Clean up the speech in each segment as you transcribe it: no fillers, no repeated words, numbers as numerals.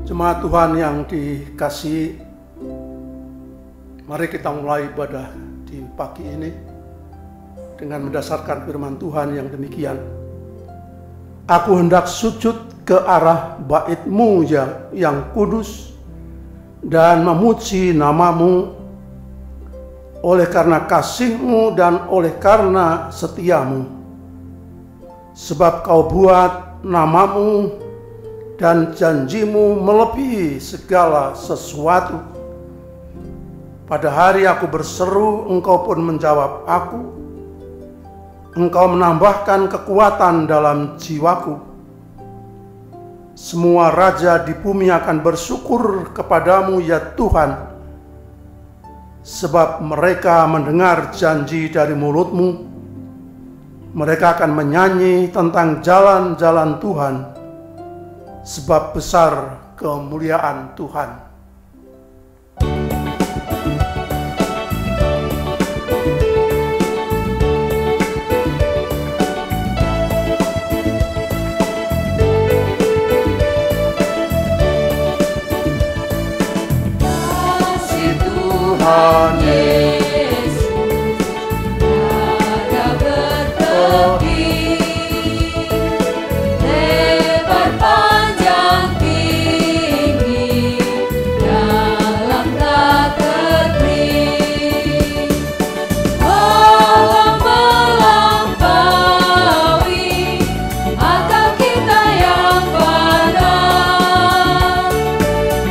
Jemaat Tuhan yang dikasihi, mari kita mulai ibadah di pagi ini dengan mendasarkan firman Tuhan yang demikian. Aku hendak sujud ke arah bait-Mu yang kudus dan memuji nama-Mu oleh karena kasih-Mu dan oleh karena setia-Mu. Sebab Kau buat nama-Mu dan janji-Mu melebihi segala sesuatu. Pada hari aku berseru, Engkau pun menjawab aku. Engkau menambahkan kekuatan dalam jiwaku. Semua raja di bumi akan bersyukur kepadamu ya Tuhan, sebab mereka mendengar janji dari mulut-Mu. Mereka akan menyanyi tentang jalan-jalan Tuhan, sebab besar kemuliaan Tuhan. Kasih Tuhan Yesus ada bertepi, lebar panjang tinggi, dalam tak terperi, malah melampaui akal kita yang pandang.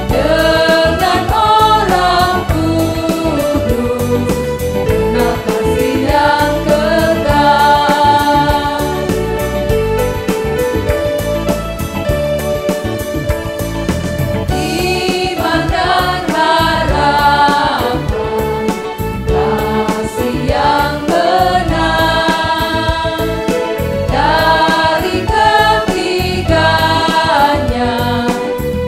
Dengan orang kudus, dengan kasih yang kekal. Iman dan harapan, kasih yang benar, dari ketiganya,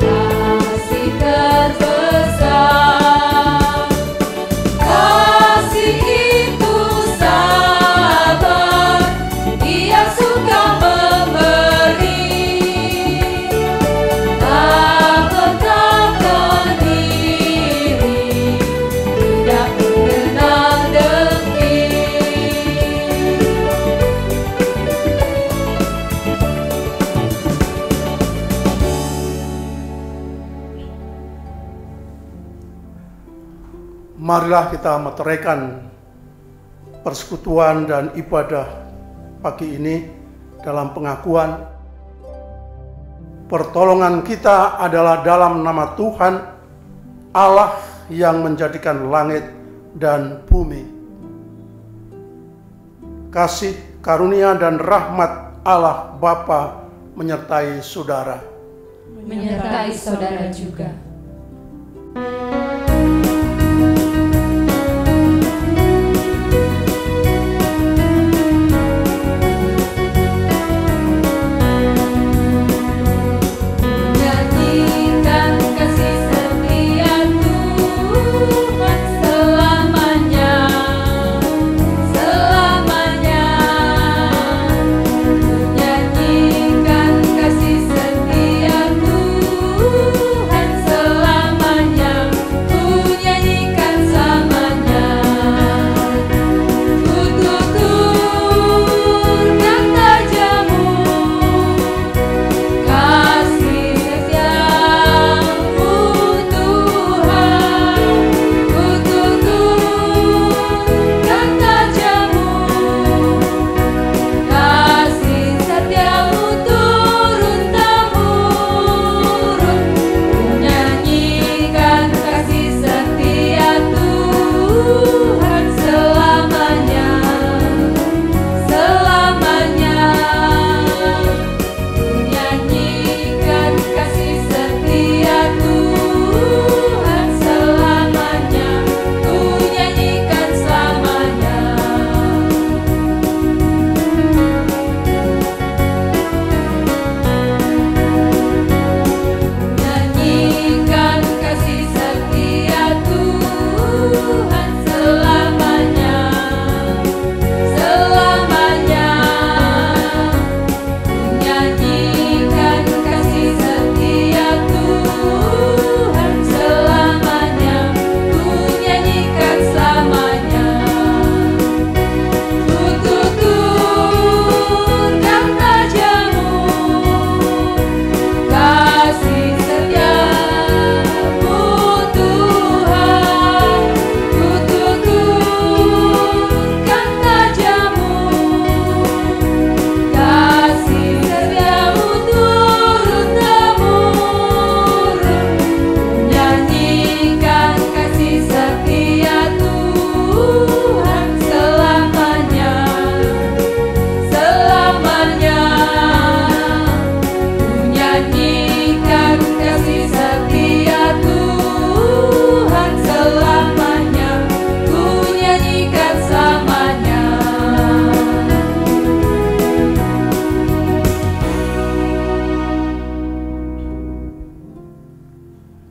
kasih terbesar. Kasih itu sabar, Dia suka memberi, tak bertakkan diri, tidak mengenal dengki. Marilah kita meteraikan persekutuan dan ibadah pagi ini dalam pengakuan pertolongan kita adalah dalam nama Tuhan Allah yang menjadikan langit dan bumi. Kasih, karunia dan rahmat Allah Bapa menyertai saudara. Menyertai saudara juga. Nyanyikan kasih setia Tuhan selamanya, selamanya. Nyanyikan kasih setia Tuhan selamanya.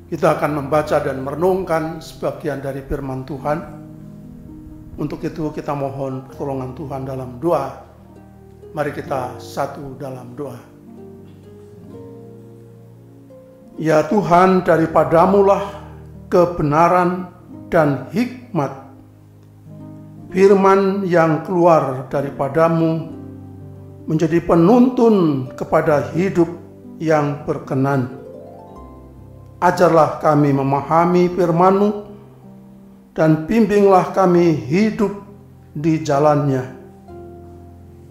Kita akan membaca dan merenungkan sebagian dari firman Tuhan. Untuk itu kita mohon pertolongan Tuhan dalam doa. Mari kita satu dalam doa. Ya Tuhan, daripadamulah kebenaran dan hikmat. Firman yang keluar daripadamu menjadi penuntun kepada hidup yang berkenan. Ajarlah kami memahami firman-Mu dan bimbinglah kami hidup di jalannya.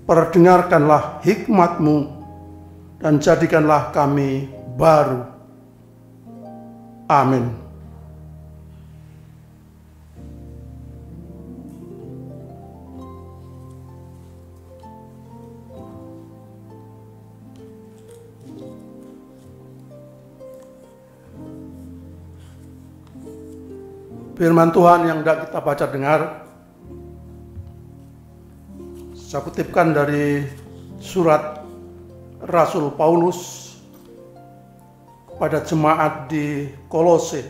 Perdengarkanlah hikmat-Mu dan jadikanlah kami baru. Amin. Firman Tuhan yang hendak kita baca dengar, saya kutipkan dari surat Rasul Paulus kepada jemaat di Kolose.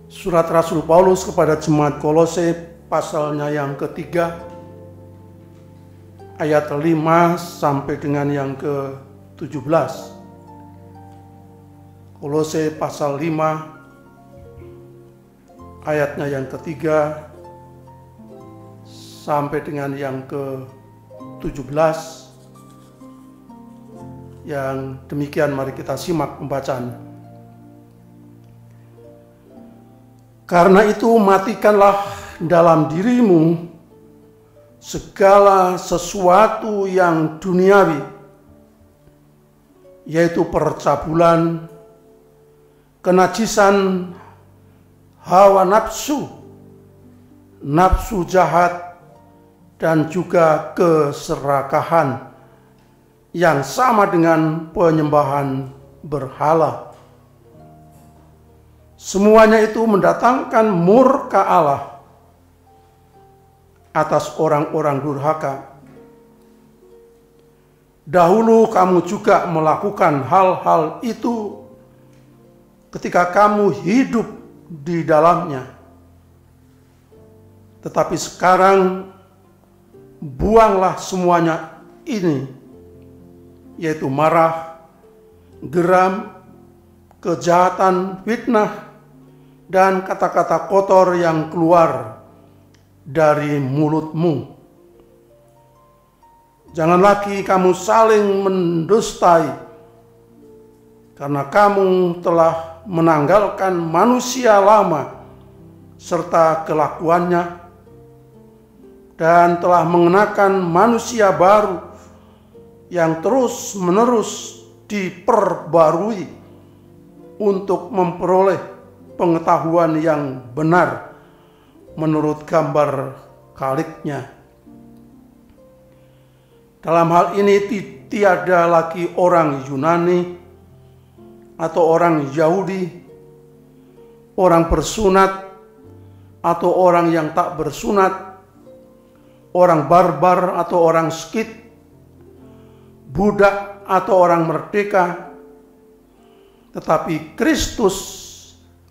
Surat Rasul Paulus kepada jemaat Kolose, pasalnya yang ketiga, ayat 5 sampai dengan yang ke-17. Kolose pasal 5 ayatnya yang ketiga sampai dengan yang ke-17. Yang demikian mari kita simak pembacaannya. Karena itu matikanlah dalam dirimu segala sesuatu yang duniawi, yaitu percabulan, kenajisan, hawa nafsu, nafsu jahat, dan juga keserakahan yang sama dengan penyembahan berhala. Semuanya itu mendatangkan murka Allah atas orang-orang durhaka. Dahulu kamu juga melakukan hal-hal itu ketika kamu hidup di dalamnya. Tetapi sekarang buanglah semuanya ini, yaitu marah, geram, kejahatan, fitnah, dan kata-kata kotor yang keluar dari mulutmu. Jangan lagi kamu saling mendustai, karena kamu telah menanggalkan manusia lama serta kelakuannya dan telah mengenakan manusia baru yang terus-menerus diperbarui untuk memperoleh pengetahuan yang benar menurut gambar Khaliknya. Dalam hal ini tiada lagi orang Yunani atau orang Yahudi, orang bersunat atau orang yang tak bersunat, orang barbar atau orang Skit, budak atau orang merdeka, tetapi Kristus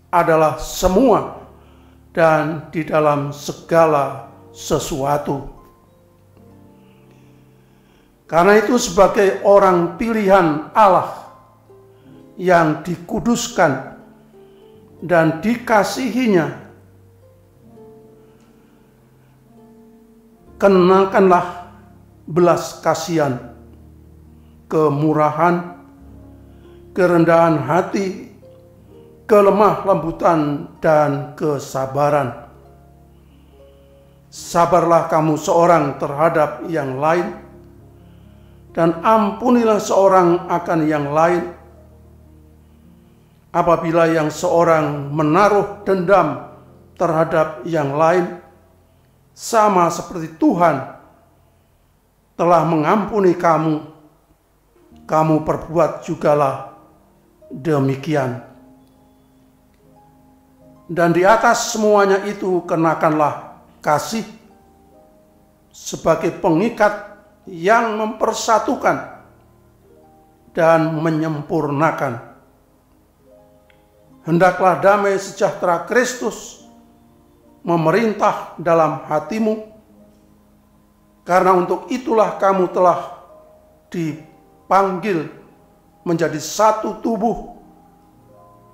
adalah semua dan di dalam segala sesuatu. Karena itu sebagai orang pilihan Allah yang dikuduskan dan dikasihinya, kenakanlah belas kasihan, kemurahan, kerendahan hati, kelemah lembutan, dan kesabaran. Sabarlah kamu seorang terhadap yang lain, dan ampunilah seorang akan yang lain. Apabila yang seorang menaruh dendam terhadap yang lain, sama seperti Tuhan telah mengampuni kamu, kamu perbuat jugalah demikian. Dan di atas semuanya itu kenakanlah kasih sebagai pengikat yang mempersatukan. dan menyempurnakan. Hendaklah damai sejahtera Kristus memerintah dalam hatimu, karena untuk itulah kamu telah dipanggil menjadi satu tubuh,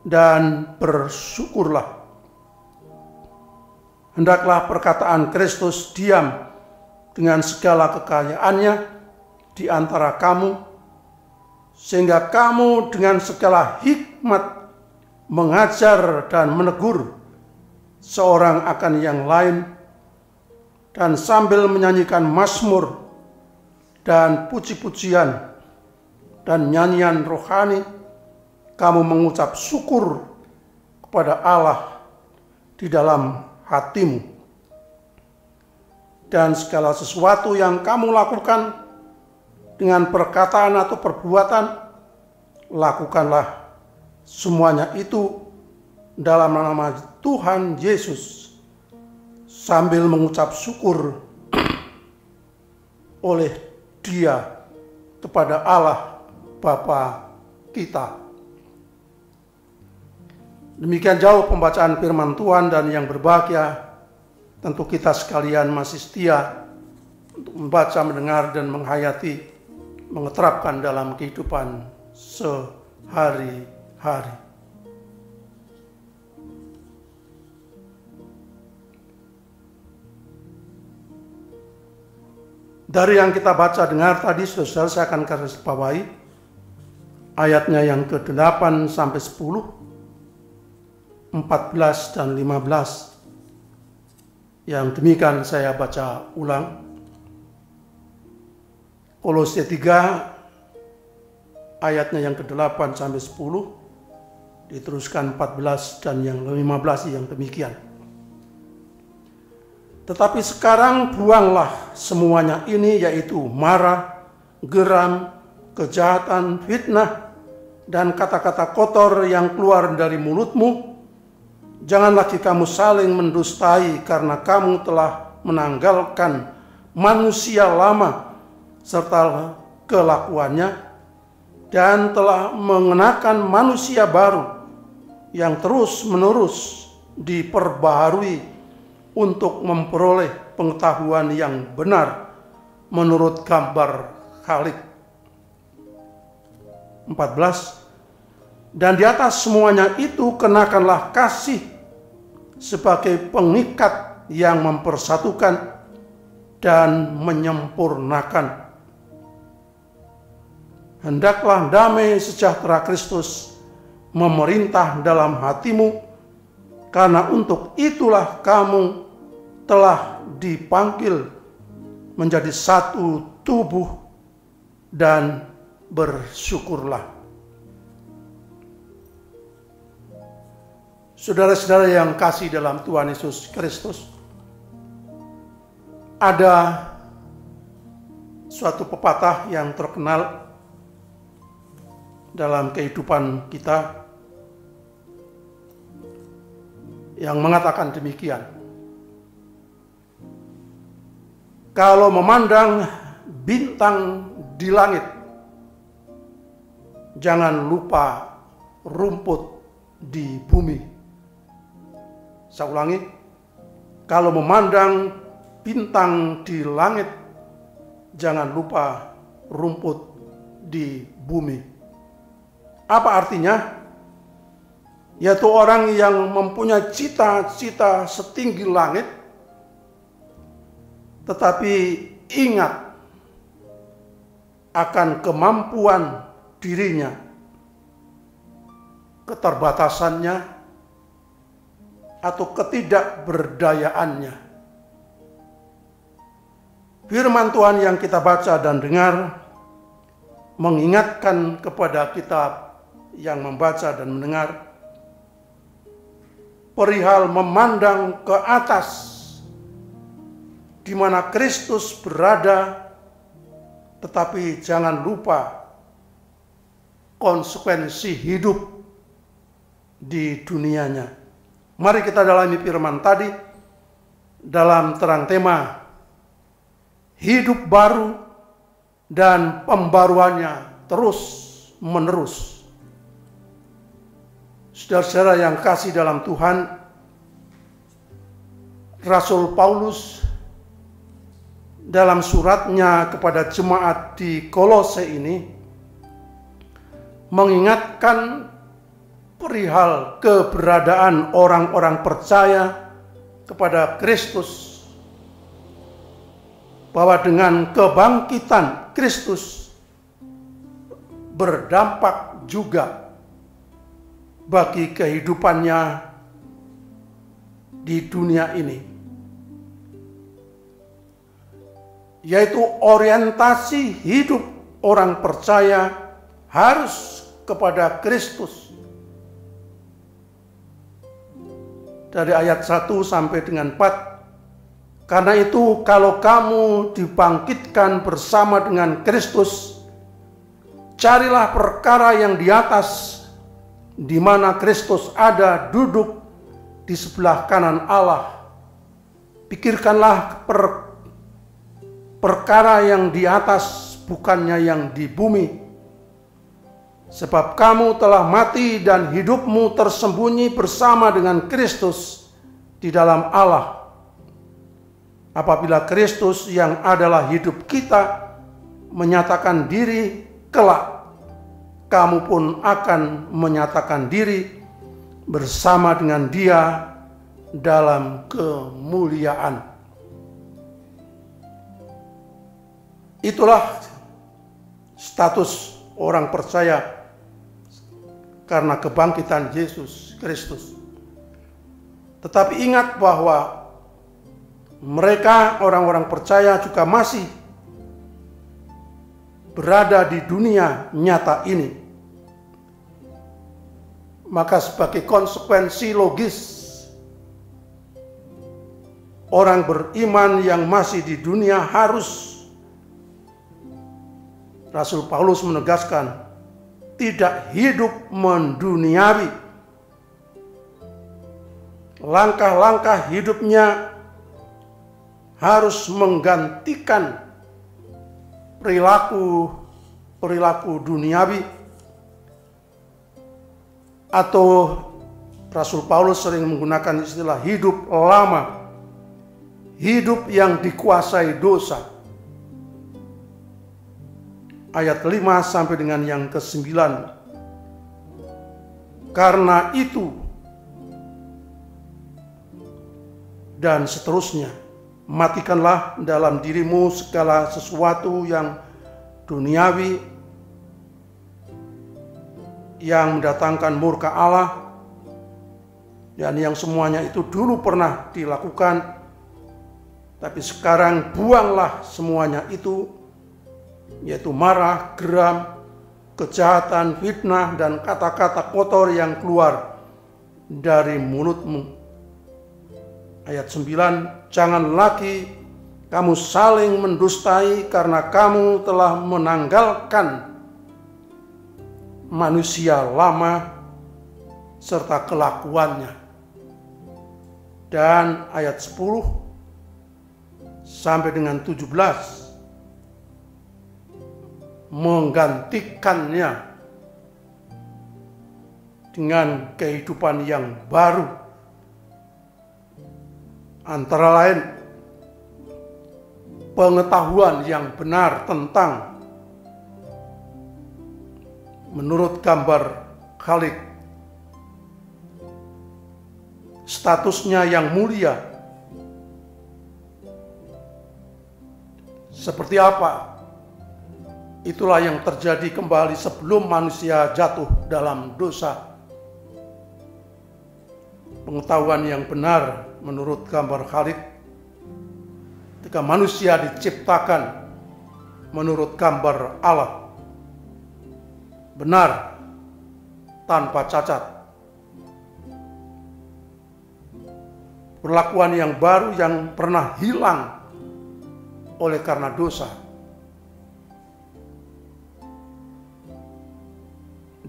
dan bersyukurlah. Hendaklah perkataan Kristus diam dengan segala kekayaannya di antara kamu, sehingga kamu dengan segala hikmat mengajar dan menegur seorang akan yang lain, dan sambil menyanyikan mazmur dan puji-pujian dan nyanyian rohani, kamu mengucap syukur kepada Allah di dalam hatimu. Dan segala sesuatu yang kamu lakukan dengan perkataan atau perbuatan, lakukanlah semuanya itu dalam nama Tuhan Yesus, sambil mengucap syukur oleh Dia kepada Allah Bapa kita. Demikian jauh pembacaan firman Tuhan, dan yang berbahagia tentu kita sekalian masih setia untuk membaca, mendengar, dan menghayati, mengeterapkan dalam kehidupan sehari-hari. Dari yang kita baca dengar tadi, saudara, saya akan garis bawahi ayatnya yang ke-8 sampai 10, 14 dan 15. Yang demikian saya baca ulang. Kolose 3 ayatnya yang ke-8 sampai 10, diteruskan 14 dan yang 15 yang demikian. Tetapi sekarang buanglah semuanya ini, yaitu marah, geram, kejahatan, fitnah, dan kata-kata kotor yang keluar dari mulutmu. Jangan lagi kamu saling mendustai, karena kamu telah menanggalkan manusia lama serta kelakuannya, dan telah mengenakan manusia baru yang terus-menerus diperbaharui untuk memperoleh pengetahuan yang benar menurut gambar Khalik. 14. Dan di atas semuanya itu kenakanlah kasih sebagai pengikat yang mempersatukan dan menyempurnakan. Hendaklah damai sejahtera Kristus memerintah dalam hatimu, karena untuk itulah kamu telah dipanggil menjadi satu tubuh, dan bersyukurlah. Saudara-saudara yang kasih dalam Tuhan Yesus Kristus, ada suatu pepatah yang terkenal dalam kehidupan kita yang mengatakan demikian: kalau memandang bintang di langit, jangan lupa rumput di bumi. Saya ulangi, kalau memandang bintang di langit, jangan lupa rumput di bumi. Apa artinya? Yaitu orang yang mempunyai cita-cita setinggi langit, tetapi ingat akan kemampuan dirinya, keterbatasannya, atau ketidakberdayaannya. Firman Tuhan yang kita baca dan dengar mengingatkan kepada kita yang membaca dan mendengar perihal memandang ke atas, di mana Kristus berada, tetapi jangan lupa konsekuensi hidup di dunianya. Mari kita dalami firman tadi dalam terang tema hidup baru dan pembaruannya terus menerus. Saudara-saudara yang kasih dalam Tuhan, Rasul Paulus dalam suratnya kepada jemaat di Kolose ini mengingatkan perihal keberadaan orang-orang percaya kepada Kristus, bahwa dengan kebangkitan Kristus berdampak juga bagi kehidupannya di dunia ini, yaitu orientasi hidup orang percaya harus kepada Kristus. Dari ayat 1 sampai dengan 4, karena itu kalau kamu dibangkitkan bersama dengan Kristus, carilah perkara yang di atas, di mana Kristus ada duduk di sebelah kanan Allah. Pikirkanlah perkara yang di atas, bukannya yang di bumi. Sebab kamu telah mati dan hidupmu tersembunyi bersama dengan Kristus di dalam Allah. Apabila Kristus yang adalah hidup kita menyatakan diri kelak, kamu pun akan menyatakan diri bersama dengan Dia dalam kemuliaan. Itulah status orang percaya karena kebangkitan Yesus Kristus. Tetapi ingat bahwa mereka orang-orang percaya juga masih berada di dunia nyata ini. Maka sebagai konsekuensi logis, orang beriman yang masih di dunia harus, Rasul Paulus menegaskan, tidak hidup menduniawi. Langkah-langkah hidupnya harus menggantikan perilaku duniawi, atau Rasul Paulus sering menggunakan istilah hidup lama, hidup yang dikuasai dosa. Ayat 5 sampai dengan yang ke-9. Karena itu dan seterusnya, matikanlah dalam dirimu segala sesuatu yang duniawi yang mendatangkan murka Allah, dan yang semuanya itu dulu pernah dilakukan, tapi sekarang buanglah semuanya itu, yaitu marah, geram, kejahatan, fitnah, dan kata-kata kotor yang keluar dari mulutmu. Ayat 9, jangan lagi kamu saling mendustai, karena kamu telah menanggalkan manusia lama serta kelakuannya. Dan ayat 10 sampai dengan 17, menggantikannya dengan kehidupan yang baru, antara lain pengetahuan yang benar tentang menurut gambar Khalik, statusnya yang mulia, seperti apa. Itulah yang terjadi kembali sebelum manusia jatuh dalam dosa. Pengetahuan yang benar menurut gambar Khalik, ketika manusia diciptakan menurut gambar Allah, benar, tanpa cacat. Perlakuan yang baru yang pernah hilang oleh karena dosa.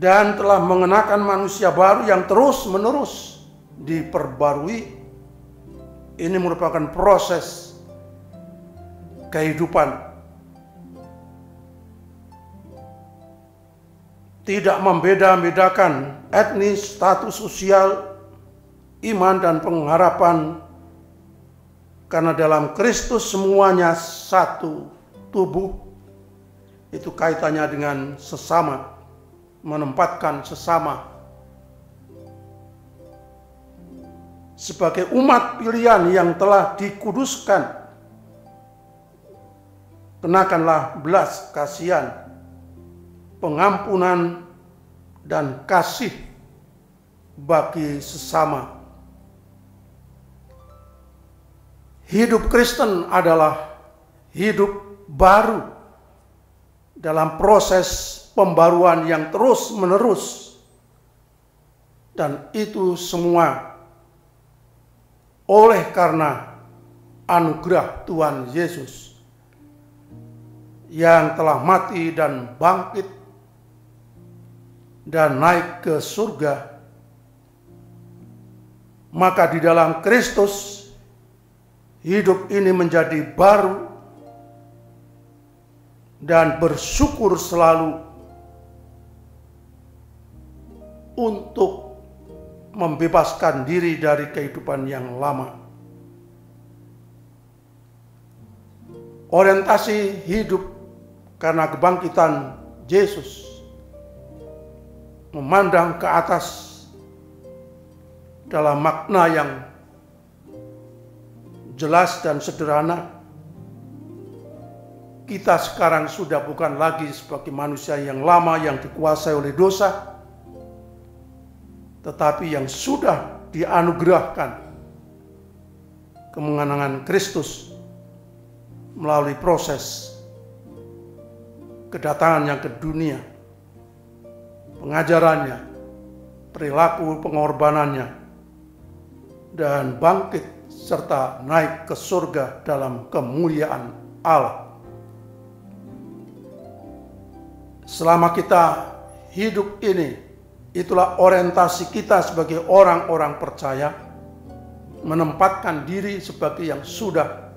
Dan telah mengenakan manusia baru yang terus-menerus diperbarui. Ini merupakan proses kehidupan. tidak membeda-bedakan etnis, status sosial, iman, dan pengharapan, karena dalam Kristus semuanya satu tubuh. Itu kaitannya dengan sesama, menempatkan sesama sebagai umat pilihan yang telah dikuduskan. Kenakanlah belas kasihan, pengampunan, dan kasih bagi sesama. Hidup Kristen adalah hidup baru dalam proses pembaruan yang terus-menerus, dan itu semua oleh karena anugerah Tuhan Yesus yang telah mati dan bangkit dan naik ke surga. Maka di dalam Kristus hidup ini menjadi baru, dan bersyukur selalu untuk membebaskan diri dari kehidupan yang lama. Orientasi hidup karena kebangkitan Yesus memandang ke atas dalam makna yang jelas dan sederhana. Kita sekarang sudah bukan lagi sebagai manusia yang lama yang dikuasai oleh dosa, tetapi yang sudah dianugerahkan kemenangan Kristus melalui proses kedatangannya ke dunia, pengajarannya, perilaku pengorbanannya, dan bangkit serta naik ke surga dalam kemuliaan Allah. Selama kita hidup ini, itulah orientasi kita sebagai orang-orang percaya, menempatkan diri sebagai yang sudah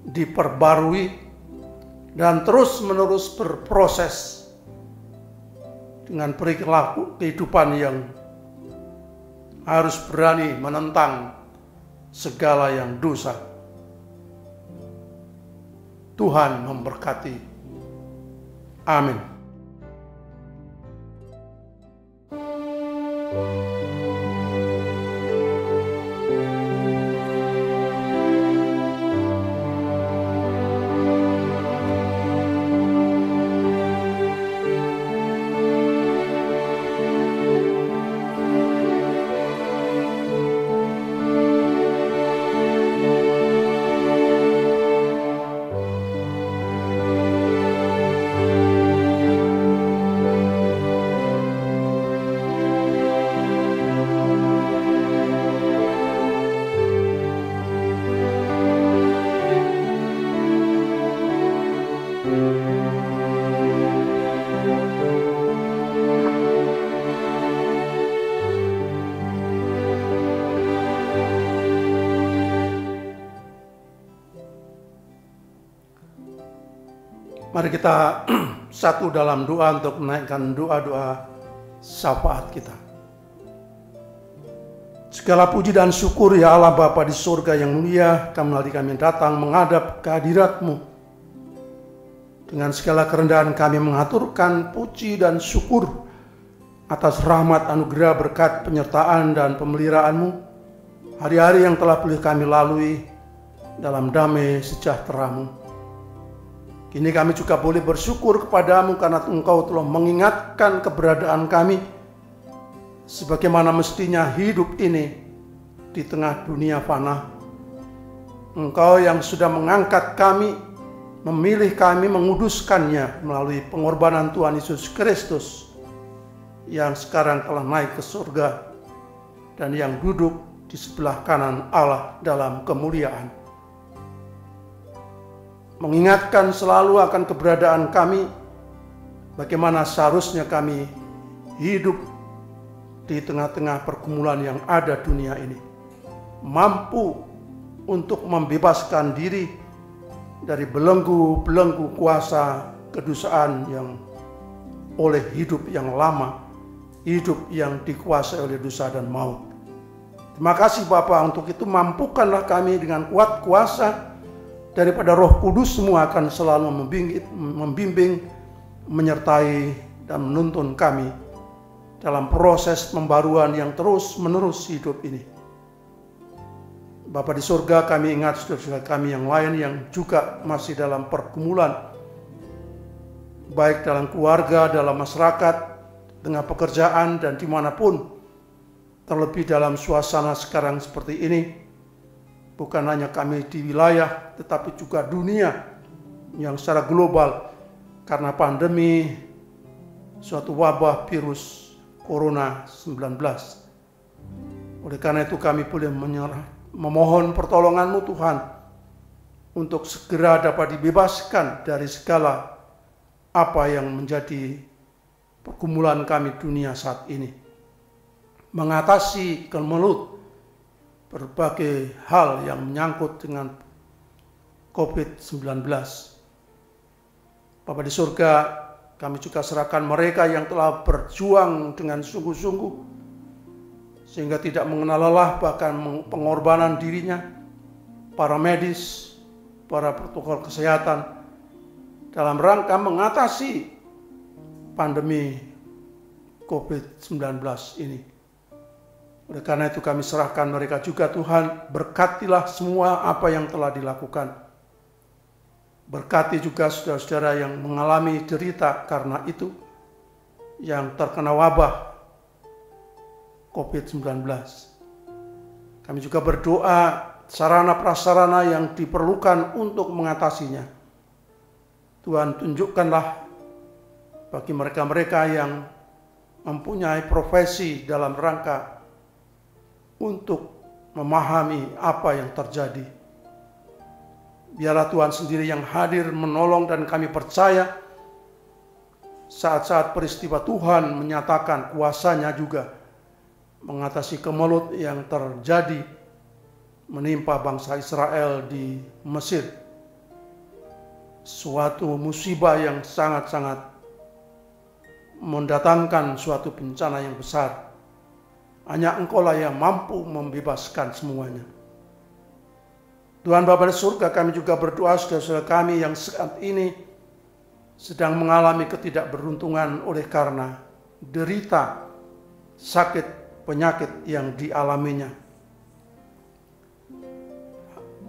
diperbarui dan terus-menerus berproses dengan perilaku kehidupan yang harus berani menentang segala yang dosa. Tuhan memberkati. Amin. Mari kita satu dalam doa untuk menaikkan doa-doa syafaat kita. Segala puji dan syukur ya Allah Bapa di surga yang mulia, kami datang menghadap kehadirat-Mu. Dengan segala kerendahan kami mengaturkan puji dan syukur atas rahmat anugerah berkat penyertaan dan pemeliharaan-Mu. Hari-hari yang telah boleh kami lalui dalam damai sejahtera-Mu. Kini kami juga boleh bersyukur kepadamu karena Engkau telah mengingatkan keberadaan kami sebagaimana mestinya hidup ini di tengah dunia fana. Engkau yang sudah mengangkat kami, memilih kami, menguduskannya melalui pengorbanan Tuhan Yesus Kristus yang sekarang telah naik ke surga dan yang duduk di sebelah kanan Allah dalam kemuliaan. Mengingatkan selalu akan keberadaan kami, bagaimana seharusnya kami hidup di tengah-tengah pergumulan yang ada dunia ini, mampu untuk membebaskan diri dari belenggu-belenggu kuasa kedosaan yang oleh hidup yang lama, hidup yang dikuasai oleh dosa dan maut. Terima kasih Bapa, untuk itu mampukanlah kami dengan kuat kuasa daripada Roh Kudus semua akan selalu membimbing, menyertai dan menuntun kami dalam proses pembaruan yang terus menerus hidup ini. Bapa di surga, kami ingat saudara-saudara kami yang lain yang juga masih dalam pergumulan, baik dalam keluarga, dalam masyarakat, dengan pekerjaan dan dimanapun. Terlebih dalam suasana sekarang seperti ini, bukan hanya kami di wilayah, tetapi juga dunia yang secara global karena pandemi suatu wabah virus Corona 19. Oleh karena itu kami boleh memohon pertolongan-Mu Tuhan untuk segera dapat dibebaskan dari segala apa yang menjadi pergumulan kami dunia saat ini. Mengatasi kemelut berbagai hal yang menyangkut dengan COVID-19. Bapa di surga, kami juga serahkan mereka yang telah berjuang dengan sungguh-sungguh sehingga tidak mengenal lelah, bahkan pengorbanan dirinya, para medis, para protokol kesehatan dalam rangka mengatasi pandemi COVID-19 ini. Oleh karena itu kami serahkan mereka juga Tuhan, berkatilah semua apa yang telah dilakukan. Berkati juga saudara-saudara yang mengalami derita karena itu, yang terkena wabah COVID-19. Kami juga berdoa sarana prasarana yang diperlukan untuk mengatasinya. Tuhan, tunjukkanlah bagi mereka-mereka yang mempunyai profesi dalam rangka untuk memahami apa yang terjadi. Biarlah Tuhan sendiri yang hadir menolong, dan kami percaya saat-saat peristiwa Tuhan menyatakan kuasa-Nya juga mengatasi kemelut yang terjadi menimpa bangsa Israel di Mesir. Suatu musibah yang sangat-sangat mendatangkan suatu bencana yang besar. Hanya Engkau-lah yang mampu membebaskan semuanya. Tuhan Bapa di surga, kami juga berdoa saudara-saudara kami yang saat ini sedang mengalami ketidakberuntungan oleh karena derita, sakit, penyakit yang dialaminya.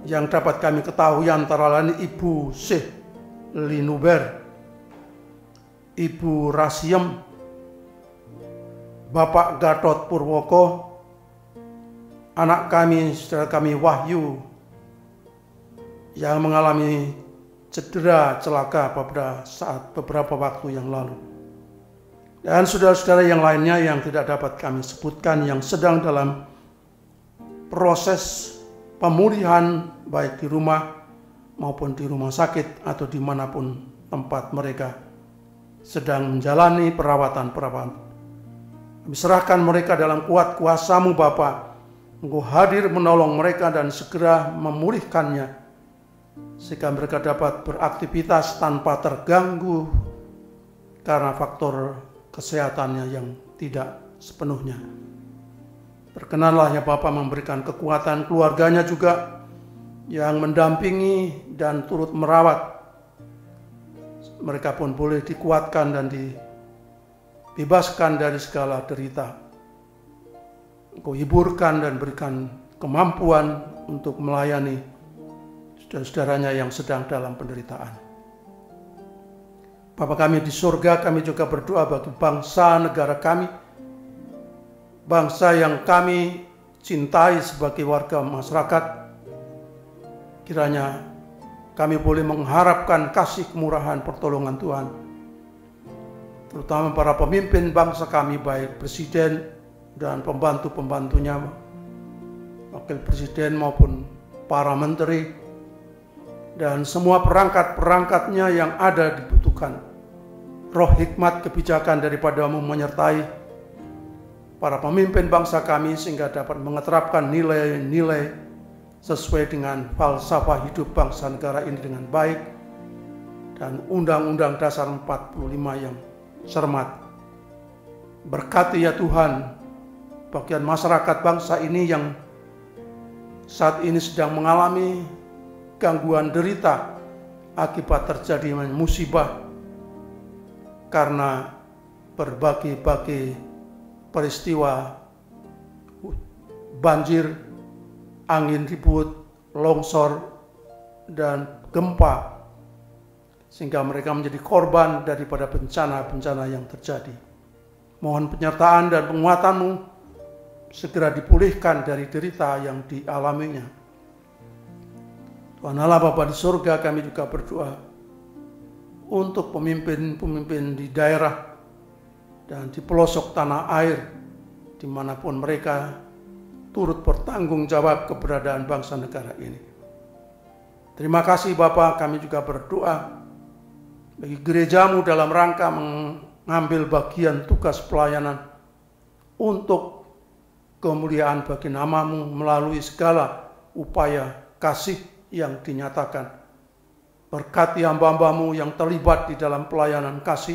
Yang dapat kami ketahui antara lain Ibu Syekh Linuber, Ibu Rasiem, Bapak Gatot Purwoko, anak kami, saudara kami Wahyu, yang mengalami cedera celaka pada saat beberapa waktu yang lalu. Dan saudara-saudara yang lainnya yang tidak dapat kami sebutkan, yang sedang dalam proses pemulihan baik di rumah maupun di rumah sakit atau dimanapun tempat mereka sedang menjalani perawatan-perawatan. Kami serahkan mereka dalam kuat kuasa-Mu Bapa. Engkau hadir menolong mereka dan segera memulihkannya, sehingga mereka dapat beraktivitas tanpa terganggu karena faktor kesehatannya yang tidak sepenuhnya. Berkenanlah ya Bapa memberikan kekuatan keluarganya juga yang mendampingi dan turut merawat. Mereka pun boleh dikuatkan dan dibebaskan dari segala derita. Engkau hiburkan dan berikan kemampuan untuk melayani saudara-saudaranya yang sedang dalam penderitaan. Bapa kami di surga, kami juga berdoa bagi bangsa negara kami, bangsa yang kami cintai sebagai warga masyarakat. Kiranya kami boleh mengharapkan kasih kemurahan pertolongan Tuhan, terutama para pemimpin bangsa kami, baik presiden dan pembantu-pembantunya, wakil presiden maupun para menteri, dan semua perangkat-perangkatnya yang ada dibutuhkan. Roh hikmat kebijakan daripada-Mu menyertai para pemimpin bangsa kami sehingga dapat mengeterapkan nilai-nilai sesuai dengan falsafah hidup bangsa negara ini dengan baik, dan Undang-Undang Dasar 45 yang cermat. Berkati ya Tuhan bagian masyarakat bangsa ini yang saat ini sedang mengalami gangguan derita akibat terjadinya musibah karena berbagai-bagai peristiwa banjir, angin ribut, longsor, dan gempa, sehingga mereka menjadi korban daripada bencana-bencana yang terjadi. Mohon penyertaan dan penguatan-Mu segera dipulihkan dari derita yang dialaminya. Tuhan Allah Bapa di surga, kami juga berdoa untuk pemimpin-pemimpin di daerah dan di pelosok tanah air, dimanapun mereka turut bertanggung jawab keberadaan bangsa negara ini. Terima kasih Bapa, kami juga berdoa bagi gereja-Mu dalam rangka mengambil bagian tugas pelayanan untuk kemuliaan bagi nama-Mu melalui segala upaya kasih yang dinyatakan. Berkati hamba-hamba-Mu yang terlibat di dalam pelayanan kasih,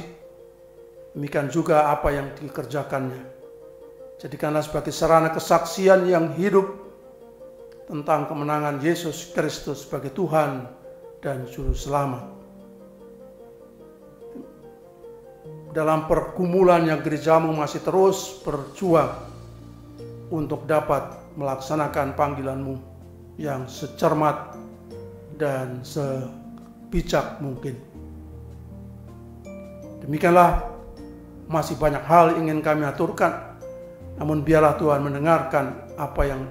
demikian juga apa yang dikerjakannya. Jadikanlah sebagai sarana kesaksian yang hidup tentang kemenangan Yesus Kristus sebagai Tuhan dan Juru Selamat. Dalam pergumulan yang gereja-Mu masih terus berjuang untuk dapat melaksanakan panggilan-Mu yang secermat dan sebijak mungkin. Demikianlah masih banyak hal ingin kami aturkan, namun biarlah Tuhan mendengarkan apa yang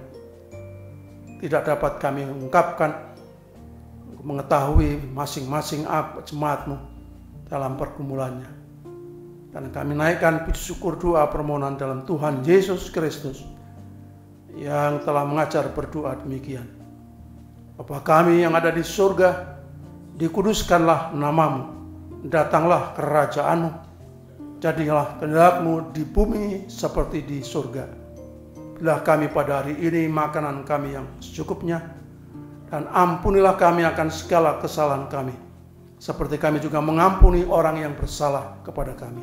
tidak dapat kami ungkapkan, mengetahui masing-masing jemaat-Mu dalam pergumulannya. Dan kami naikkan puji syukur doa permohonan dalam Tuhan Yesus Kristus yang telah mengajar berdoa demikian. Bapa kami yang ada di surga, dikuduskanlah nama-Mu, datanglah kerajaan-Mu, jadilah kehendak-Mu di bumi seperti di surga. Berilah kami pada hari ini makanan kami yang secukupnya, dan ampunilah kami akan segala kesalahan kami, seperti kami juga mengampuni orang yang bersalah kepada kami.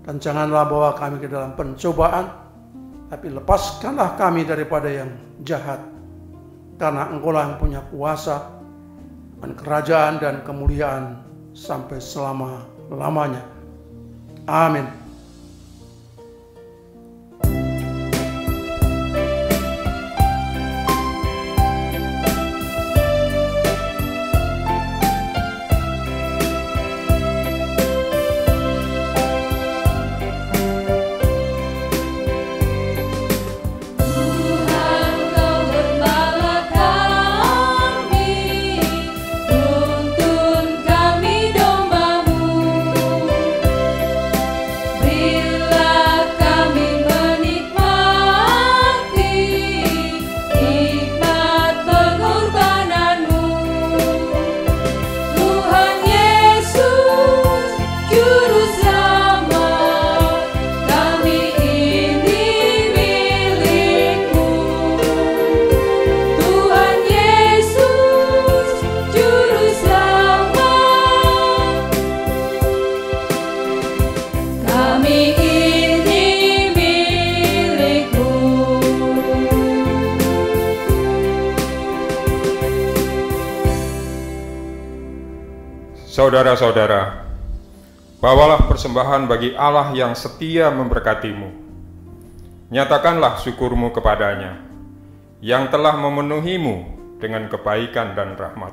Dan janganlah bawa kami ke dalam pencobaan, tapi lepaskanlah kami daripada yang jahat, karena Engkau-lah yang punya kuasa dan kerajaan dan kemuliaan sampai selama-lamanya. Amin. Saudara-saudara, bawalah persembahan bagi Allah yang setia memberkatimu. Nyatakanlah syukurmu kepadanya, yang telah memenuhimu dengan kebaikan dan rahmat.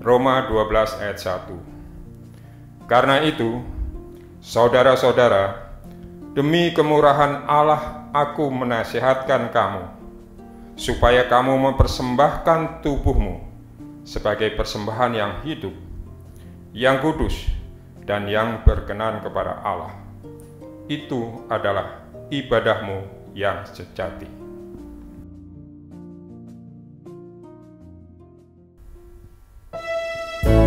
Roma 12 ayat 1. Karena itu, saudara-saudara, demi kemurahan Allah aku menasihatkan kamu, supaya kamu mempersembahkan tubuhmu sebagai persembahan yang hidup, yang kudus, dan yang berkenan kepada Allah. Itu adalah ibadahmu yang sejati. Mari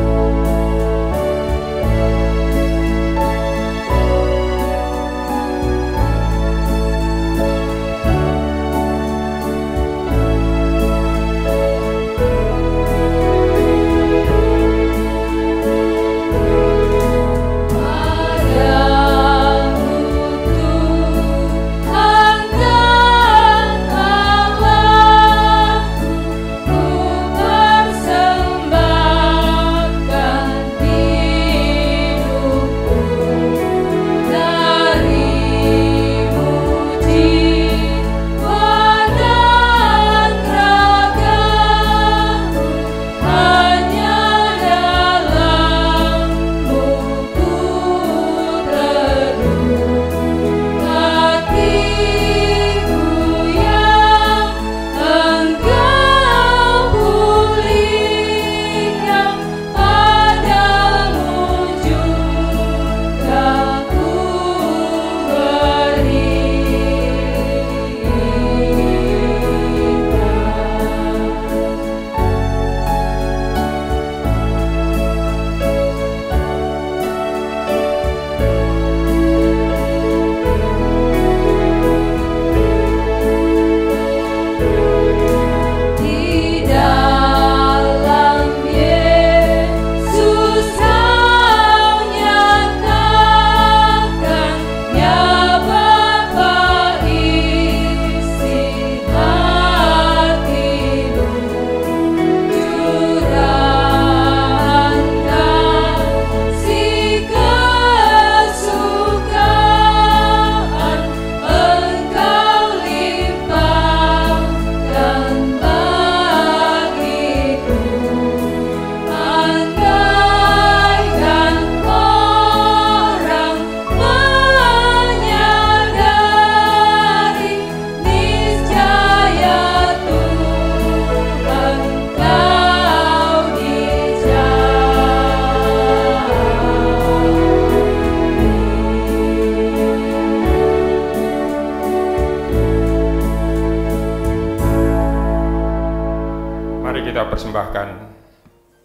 kita persembahkan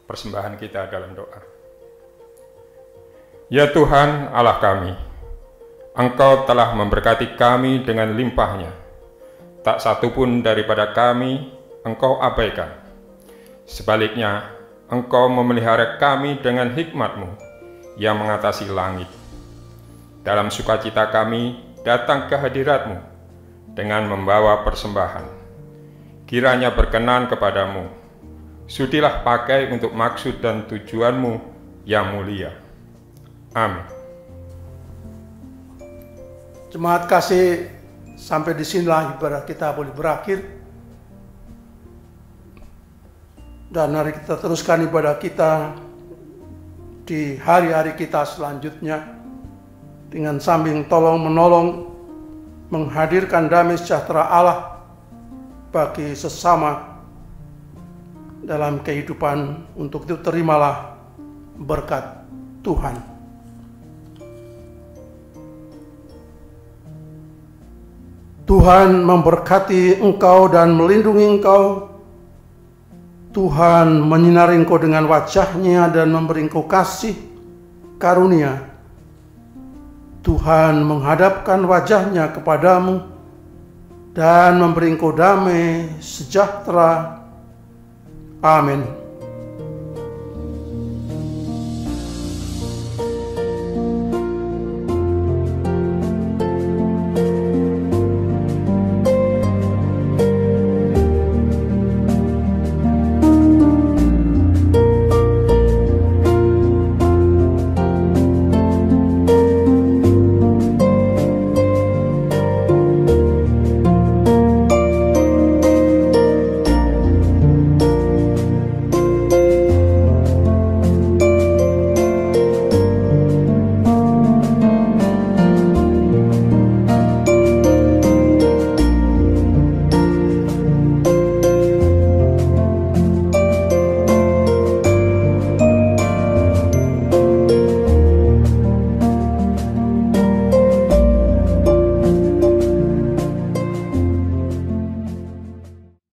persembahan kita dalam doa. Ya Tuhan Allah kami, Engkau telah memberkati kami dengan limpahnya. Tak satu pun daripada kami Engkau abaikan. Sebaliknya, Engkau memelihara kami dengan hikmat-Mu yang mengatasi langit. Dalam sukacita kami datang ke hadirat-Mu dengan membawa persembahan. Kiranya berkenan kepadamu, sudilah pakai untuk maksud dan tujuan-Mu yang mulia. Amin. Jemaat kasih, sampai disinilah ibadah kita boleh berakhir. Dan mari kita teruskan ibadah kita di hari-hari kita selanjutnya dengan sambil tolong-menolong menghadirkan damai sejahtera Allah bagi sesama dalam kehidupan. Untuk itu terimalah berkat Tuhan. Tuhan memberkati engkau dan melindungi engkau. Tuhan menyinari engkau dengan wajah-Nya dan memberi engkau kasih karunia. Tuhan menghadapkan wajah-Nya kepadamu dan memberi engkau damai sejahtera. Amin.